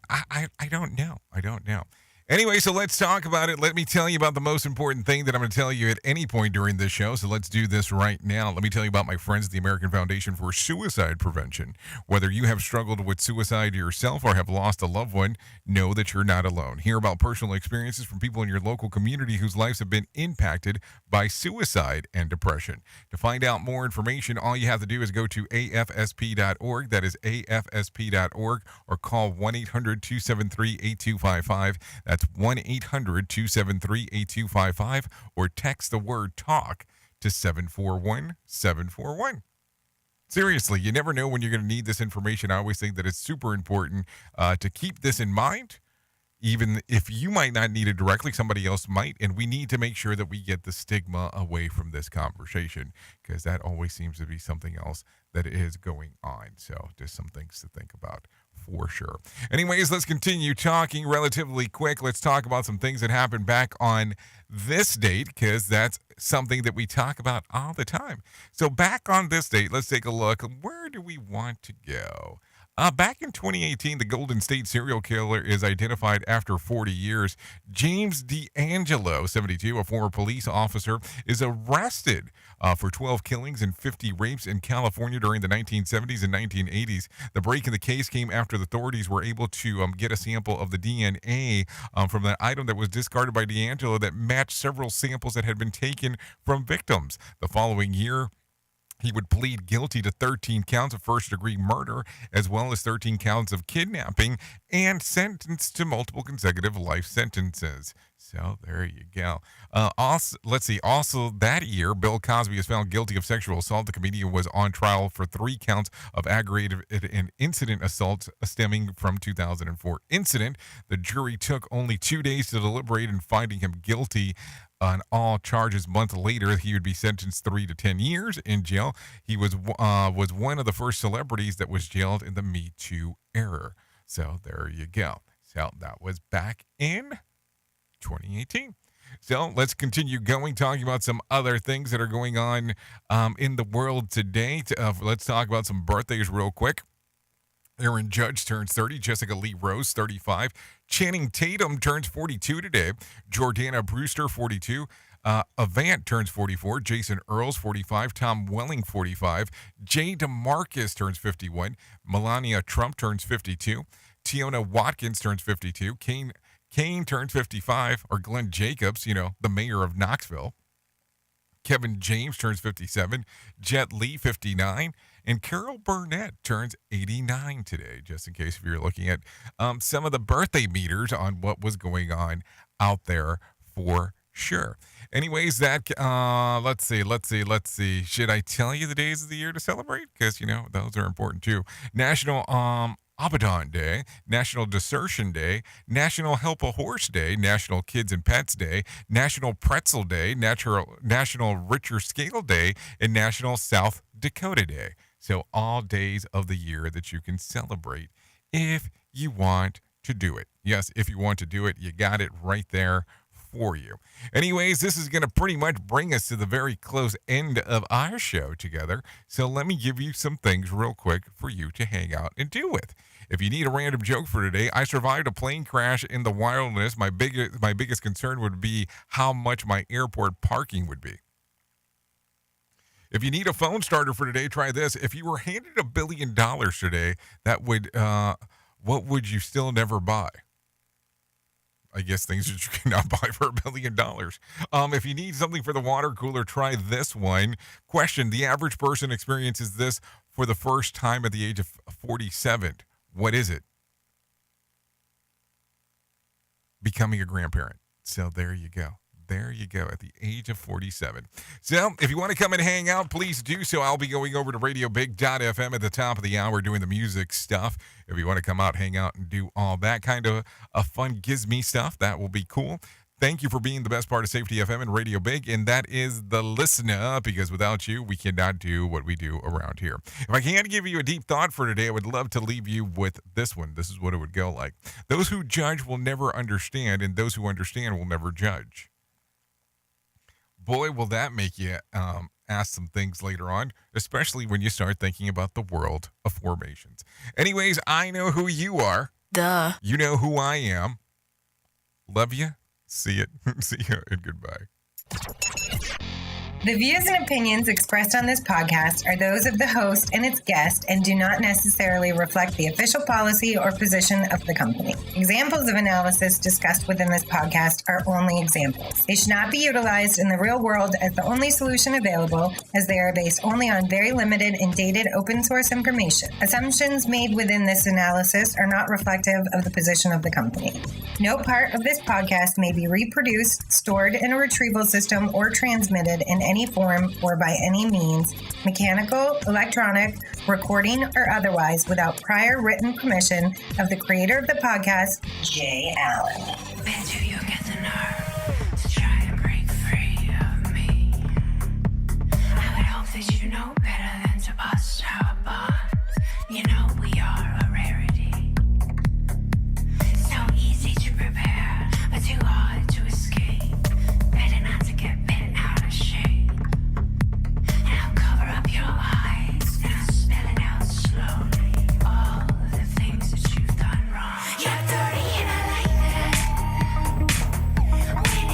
I don't know. Anyway, so let's talk about it. Let me tell you about the most important thing that I'm going to tell you at any point during this show. So let's do this right now. Let me tell you about my friends at the American Foundation for Suicide Prevention. Whether you have struggled with suicide yourself or have lost a loved one, know that you're not alone. Hear about personal experiences from people in your local community whose lives have been impacted by suicide and depression. To find out more information, all you have to do is go to afsp.org. That is afsp.org, or call 1-800-273-8255. That's 1-800-273-8255, or text the word TALK to 741-741. Seriously, you never know when you're going to need this information. I always think that it's super important to keep this in mind. Even if you might not need it directly, somebody else might, and we need to make sure that we get the stigma away from this conversation, because that always seems to be something else that is going on. So just some things to think about for sure. Anyways, let's continue talking relatively quick. Let's talk about some things that happened back on this date, because that's something that we talk about all the time. So back on this date, let's take a look. Where do we want to go? Back in 2018, the Golden State serial killer is identified after 40 years. James D'Angelo, 72, a former police officer, is arrested for 12 killings and 50 rapes in California during the 1970s and 1980s. The break in the case came after the authorities were able to get a sample of the DNA from the item that was discarded by D'Angelo that matched several samples that had been taken from victims. The following year, he would plead guilty to 13 counts of first-degree murder, as well as 13 counts of kidnapping, and sentenced to multiple consecutive life sentences. So there you go. Also that year, Bill Cosby was found guilty of sexual assault. The comedian was on trial for 3 counts of aggravated and incident assault stemming from 2004 incident. The jury took only 2 days to deliberate in finding him guilty on all charges. A month later, he would be sentenced 3 to 10 years in jail. He was one of the first celebrities that was jailed in the Me Too era. So there you go. So that was back in 2018. So let's continue going, talking about some other things that are going on in the world today. Let's talk about some birthdays real quick. Aaron Judge turns 30. Jessica Lee Rose, 35. Channing Tatum turns 42 today. Jordana Brewster, 42. Avant turns 44. Jason Earls, 45. Tom Welling, 45. Jay DeMarcus turns 51. Melania Trump turns 52. Tiona Watkins turns 52. Kane turns 55. Or Glenn Jacobs, the mayor of Knoxville. Kevin James turns 57. Jet Li, 59. And Carol Burnett turns 89 today, just in case if you're looking at some of the birthday meters on what was going on out there for sure. Anyways, that let's see. Should I tell you the days of the year to celebrate? Because, those are important too. National Abaddon Day, National Desertion Day, National Help a Horse Day, National Kids and Pets Day, National Pretzel Day, National Richter Scale Day, and National South Dakota Day. So all days of the year that you can celebrate if you want to do it. Yes, if you want to do it, you got it right there for you. Anyways, this is going to pretty much bring us to the very close end of our show together. So let me give you some things real quick for you to hang out and do with. If you need a random joke for today, I survived a plane crash in the wilderness. My biggest concern would be how much my airport parking would be. If you need a phone starter for today, try this. If you were handed $1 billion today, that would what would you still never buy? I guess things that you cannot buy for $1 billion. If you need something for the water cooler, try this one. Question: the average person experiences this for the first time at the age of 47. What is it? Becoming a grandparent. So there you go. There you go, at the age of 47. So if you want to come and hang out, please do so. I'll be going over to radiobig.fm at the top of the hour doing the music stuff. If you want to come out, hang out, and do all that kind of fun giz-me stuff, that will be cool. Thank you for being the best part of Safety FM and Radio Big, and that is the listener, because without you, we cannot do what we do around here. If I can't give you a deep thought for today, I would love to leave you with this one. This is what it would go like. Those who judge will never understand, and those who understand will never judge. Boy, will that make you ask some things later on, especially when you start thinking about the world of formations. Anyways, I know who you are. Duh. You know who I am. Love you. See you. See you, and goodbye. The views and opinions expressed on this podcast are those of the host and its guest and do not necessarily reflect the official policy or position of the company. Examples of analysis discussed within this podcast are only examples. They should not be utilized in the real world as the only solution available, as they are based only on very limited and dated open source information. Assumptions made within this analysis are not reflective of the position of the company. No part of this podcast may be reproduced, stored in a retrieval system, or transmitted in any form or by any means, mechanical, electronic, recording, or otherwise, without prior written permission of the creator of the podcast, Jay Allen.